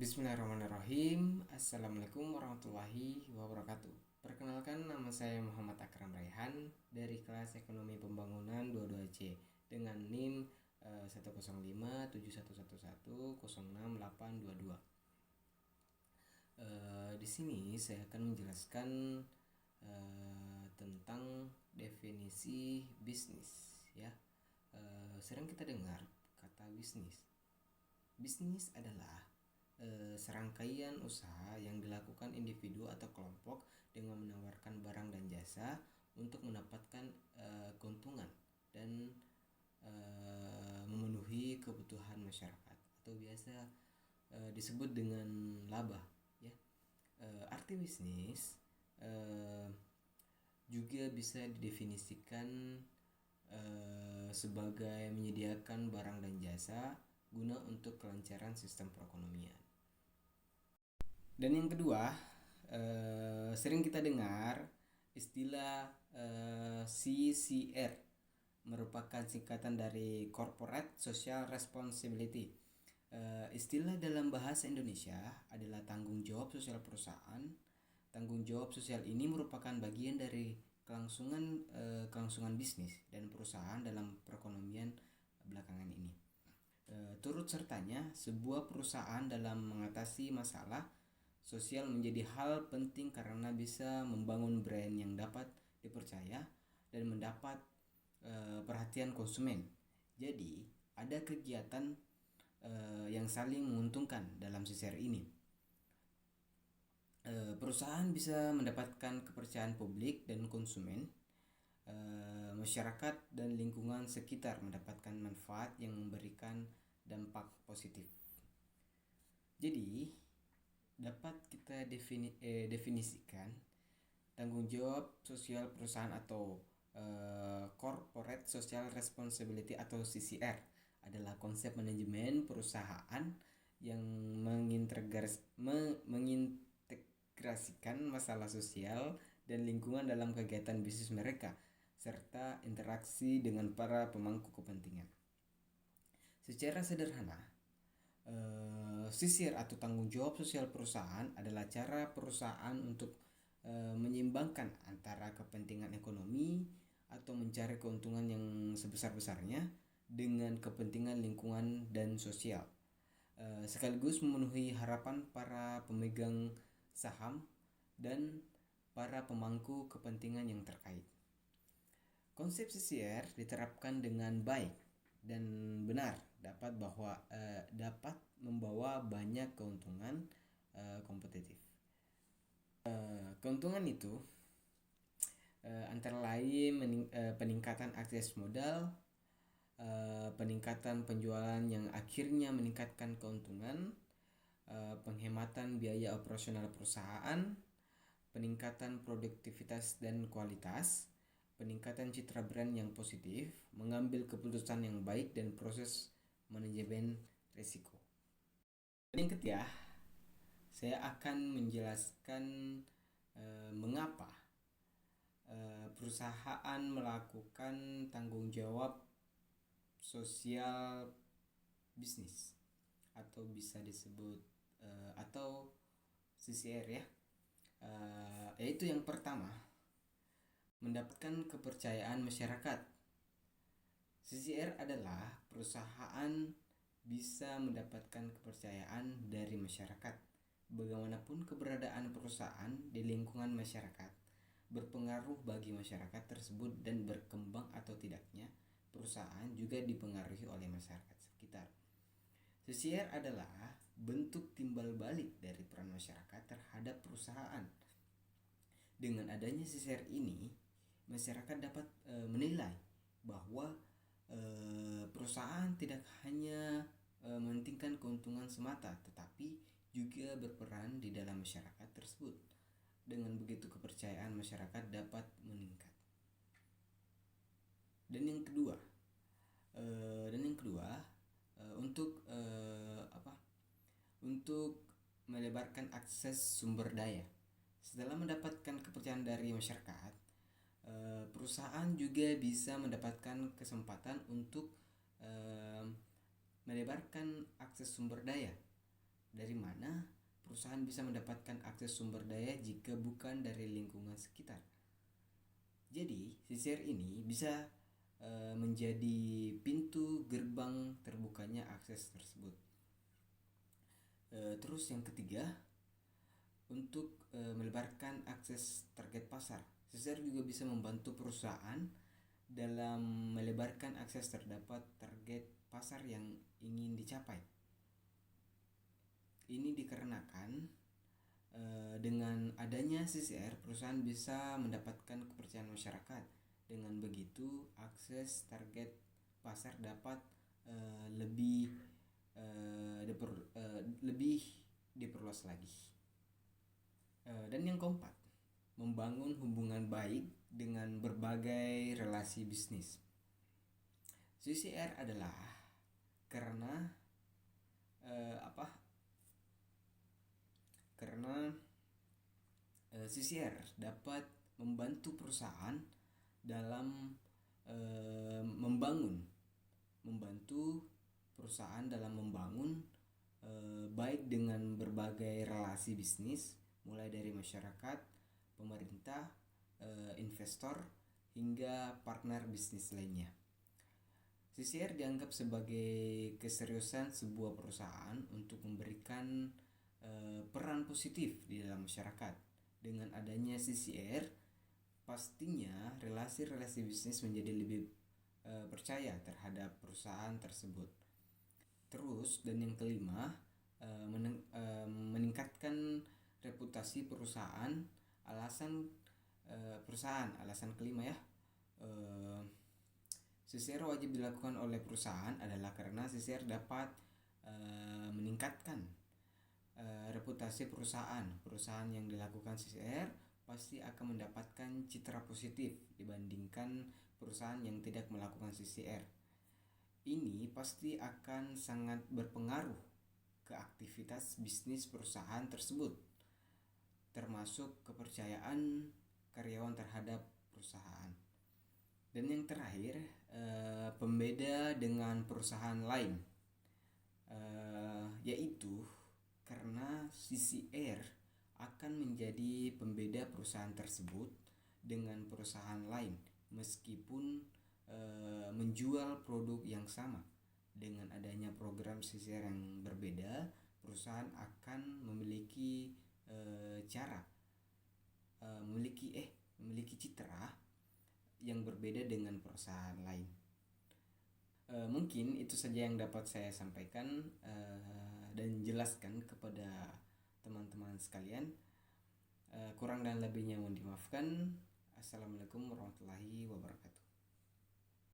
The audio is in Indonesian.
Bismillahirrahmanirrahim. Assalamualaikum warahmatullahi wabarakatuh. Perkenalkan, nama saya Muhammad Akram Raihan dari kelas Ekonomi Pembangunan 22C dengan NIM 1057111068822. Di sini saya akan menjelaskan tentang definisi bisnis, ya. Sering kita dengar kata bisnis. Bisnis adalah serangkaian usaha yang dilakukan individu atau kelompok dengan menawarkan barang dan jasa untuk mendapatkan keuntungan dan memenuhi kebutuhan masyarakat atau biasa disebut dengan laba, ya. Arti bisnis juga bisa didefinisikan sebagai menyediakan barang dan jasa guna untuk kelancaran sistem perekonomian. Dan yang kedua, sering kita dengar istilah CSR, merupakan singkatan dari Corporate Social Responsibility. Istilah dalam bahasa Indonesia adalah tanggung jawab sosial perusahaan. Tanggung jawab sosial ini merupakan bagian dari kelangsungan bisnis dan perusahaan dalam perekonomian belakangan ini. Turut sertanya, sebuah perusahaan dalam mengatasi masalah sosial menjadi hal penting karena bisa membangun brand yang dapat dipercaya dan mendapat perhatian konsumen. Jadi, ada kegiatan yang saling menguntungkan dalam CSR ini. Perusahaan bisa mendapatkan kepercayaan publik dan konsumen. Masyarakat dan lingkungan sekitar mendapatkan manfaat yang memberikan dampak positif. Jadi, dapat kita definisikan tanggung jawab sosial perusahaan atau Corporate Social Responsibility atau CSR adalah konsep manajemen perusahaan yang mengintegrasikan masalah sosial dan lingkungan dalam kegiatan bisnis mereka serta interaksi dengan para pemangku kepentingan. Secara sederhana, CSR atau tanggung jawab sosial perusahaan adalah cara perusahaan untuk menyeimbangkan antara kepentingan ekonomi atau mencari keuntungan yang sebesar-besarnya dengan kepentingan lingkungan dan sosial, sekaligus memenuhi harapan para pemegang saham dan para pemangku kepentingan yang terkait. Konsep CSR diterapkan dengan baik dan benar dapat membawa banyak keuntungan kompetitif. Keuntungan itu antara lain peningkatan akses modal, peningkatan penjualan yang akhirnya meningkatkan keuntungan, penghematan biaya operasional perusahaan, peningkatan produktivitas dan kualitas, peningkatan citra brand yang positif, mengambil keputusan yang baik, dan proses manajemen risiko. Dan yang ketiga, saya akan menjelaskan mengapa perusahaan melakukan tanggung jawab sosial bisnis atau bisa disebut atau CSR, ya. Yaitu yang pertama, mendapatkan kepercayaan masyarakat. CSR adalah perusahaan bisa mendapatkan kepercayaan dari masyarakat. Bagaimanapun keberadaan perusahaan di lingkungan masyarakat berpengaruh bagi masyarakat tersebut, dan berkembang atau tidaknya perusahaan juga dipengaruhi oleh masyarakat sekitar. CSR adalah bentuk timbal balik dari peran masyarakat terhadap perusahaan. Dengan adanya CSR ini, masyarakat dapat menilai bahwa perusahaan tidak hanya mementingkan keuntungan semata, tetapi juga berperan di dalam masyarakat tersebut. Dengan begitu, kepercayaan masyarakat dapat meningkat. Dan yang kedua, untuk melebarkan akses sumber daya. Setelah mendapatkan kepercayaan dari masyarakat, perusahaan juga bisa mendapatkan kesempatan untuk melebarkan akses sumber daya Dari mana perusahaan bisa mendapatkan akses sumber daya jika bukan dari lingkungan sekitar? Jadi, CSR ini bisa menjadi pintu gerbang terbukanya akses tersebut. Terus yang ketiga, untuk melebarkan akses target pasar. CSR juga bisa membantu perusahaan dalam melebarkan akses terdapat target pasar yang ingin dicapai. Ini dikarenakan dengan adanya CSR, perusahaan bisa mendapatkan kepercayaan masyarakat. Dengan begitu, akses target pasar dapat lebih diperluas lagi. Dan yang keempat, membangun hubungan baik dengan berbagai relasi bisnis. CSR adalah karena CSR dapat membantu perusahaan dalam membangun baik dengan berbagai relasi bisnis, mulai dari masyarakat, pemerintah, investor, hingga partner bisnis lainnya. CSR dianggap sebagai keseriusan sebuah perusahaan untuk memberikan peran positif di dalam masyarakat. Dengan adanya CSR, pastinya relasi-relasi bisnis menjadi lebih percaya terhadap perusahaan tersebut. Terus, dan yang kelima, meningkatkan reputasi perusahaan. Alasan kelima ya, CSR wajib dilakukan oleh perusahaan adalah karena CSR dapat meningkatkan reputasi perusahaan. Perusahaan yang dilakukan CSR pasti akan mendapatkan citra positif dibandingkan perusahaan yang tidak melakukan CSR. Ini pasti akan sangat berpengaruh ke aktivitas bisnis perusahaan tersebut, termasuk kepercayaan karyawan terhadap perusahaan. Dan yang terakhir, pembeda dengan perusahaan lain, yaitu karena CSR akan menjadi pembeda perusahaan tersebut dengan perusahaan lain meskipun menjual produk yang sama. Dengan adanya program CSR yang berbeda, perusahaan akan memiliki memiliki citra yang berbeda dengan perusahaan lain. Mungkin itu saja yang dapat saya sampaikan dan jelaskan kepada teman-teman sekalian. Kurang dan lebihnya mohon dimaafkan. Assalamualaikum warahmatullahi wabarakatuh.